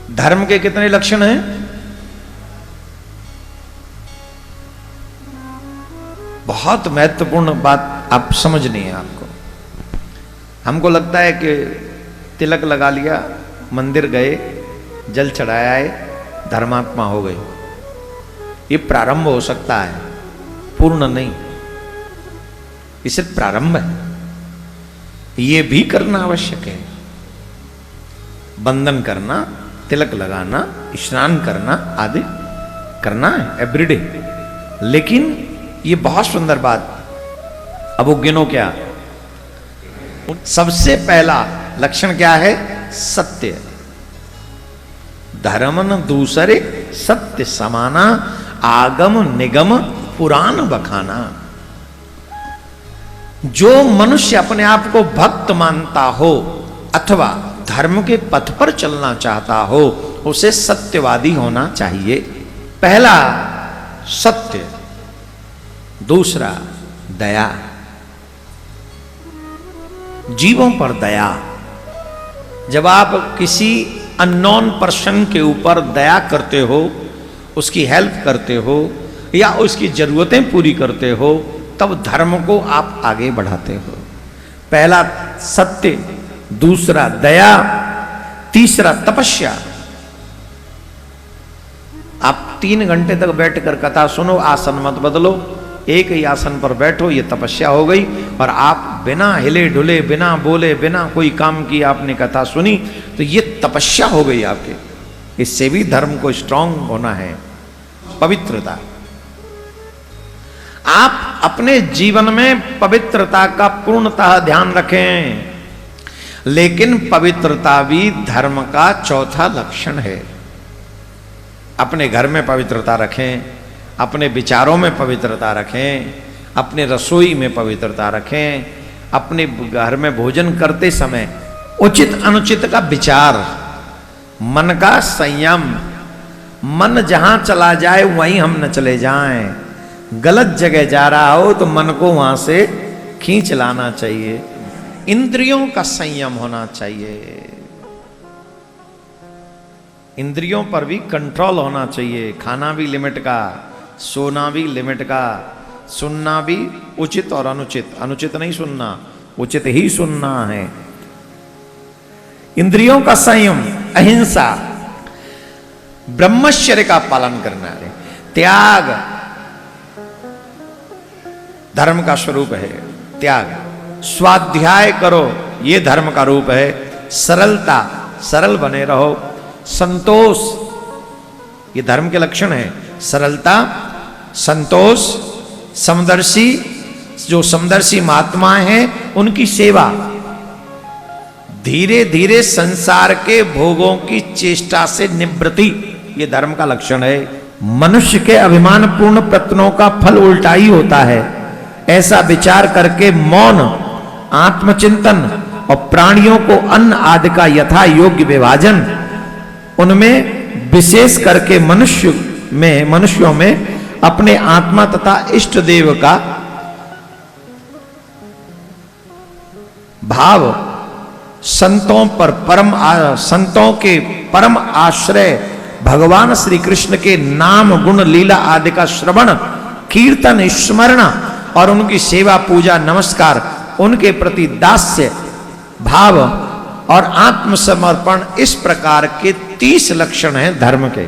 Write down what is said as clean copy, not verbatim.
धर्म के कितने लक्षण हैं? बहुत महत्वपूर्ण बात आप समझनी है आपको। हमको लगता है कि तिलक लगा लिया, मंदिर गए, जल चढ़ाया है, धर्मात्मा हो गए। ये प्रारंभ हो सकता है, पूर्ण नहीं। ये सिर्फ प्रारंभ है। ये भी करना आवश्यक है। बंधन करना, तिलक लगाना, स्नान करना आदि करना है एवरीडे। लेकिन ये बहुत सुंदर बात, अब वो गिनो क्या? सबसे पहला लक्षण क्या है? सत्य। धर्मन दूसरे सत्य समाना, आगम निगम पुराण बखाना। जो मनुष्य अपने आप को भक्त मानता हो अथवा धर्म के पथ पर चलना चाहता हो, उसे सत्यवादी होना चाहिए। पहला सत्य, दूसरा दया, जीवों पर दया। जब आप किसी अननोन पर्सन के ऊपर दया करते हो, उसकी हेल्प करते हो या उसकी जरूरतें पूरी करते हो, तब धर्म को आप आगे बढ़ाते हो। पहला सत्य, दूसरा दया, तीसरा तपस्या। आप 3 घंटे तक बैठकर कथा सुनो, आसन मत बदलो, एक ही आसन पर बैठो, ये तपस्या हो गई। और आप बिना हिले ढुले, बिना बोले, बिना कोई काम किए आपने कथा सुनी, तो ये तपस्या हो गई आपके। इससे भी धर्म को स्ट्रांग होना है। पवित्रता, आप अपने जीवन में पवित्रता का पूर्णतः ध्यान रखें। लेकिन पवित्रता भी धर्म का चौथा लक्षण है। अपने घर में पवित्रता रखें, अपने विचारों में पवित्रता रखें, अपने रसोई में पवित्रता रखें, अपने घर में भोजन करते समय उचित अनुचित का विचार, मन का संयम। मन जहां चला जाए वहीं हम न चले जाएं। गलत जगह जा रहा हो तो मन को वहां से खींच लाना चाहिए। इंद्रियों का संयम होना चाहिए। इंद्रियों पर भी कंट्रोल होना चाहिए। खाना भी लिमिट का, सोना भी लिमिट का, सुनना भी उचित और अनुचित। अनुचित नहीं सुनना, उचित ही सुनना है। इंद्रियों का संयम, अहिंसा, ब्रह्मचर्य का पालन करना है। त्याग धर्म का स्वरूप है। त्याग, स्वाध्याय करो, ये धर्म का रूप है। सरलता, सरल बने रहो। संतोष, ये धर्म के लक्षण है। सरलता, संतोष, समदर्शी, जो समदर्शी महात्माएं हैं उनकी सेवा। धीरे धीरे संसार के भोगों की चेष्टा से निवृत्ति, ये धर्म का लक्षण है। मनुष्य के अभिमानपूर्ण प्रयत्नों का फल उल्टा ही होता है। ऐसा विचार करके मौन, आत्मचिंतन और प्राणियों को अन्न आदि का यथा योग्य विभाजन, उनमें विशेष करके मनुष्यों में अपने आत्मा तथा इष्ट देव का भाव, संतों के परम आश्रय भगवान श्री कृष्ण के नाम गुण लीला आदि का श्रवण, कीर्तन, स्मरण और उनकी सेवा, पूजा, नमस्कार, उनके प्रति दास्य भाव और आत्मसमर्पण, इस प्रकार के 30 लक्षण हैं धर्म के।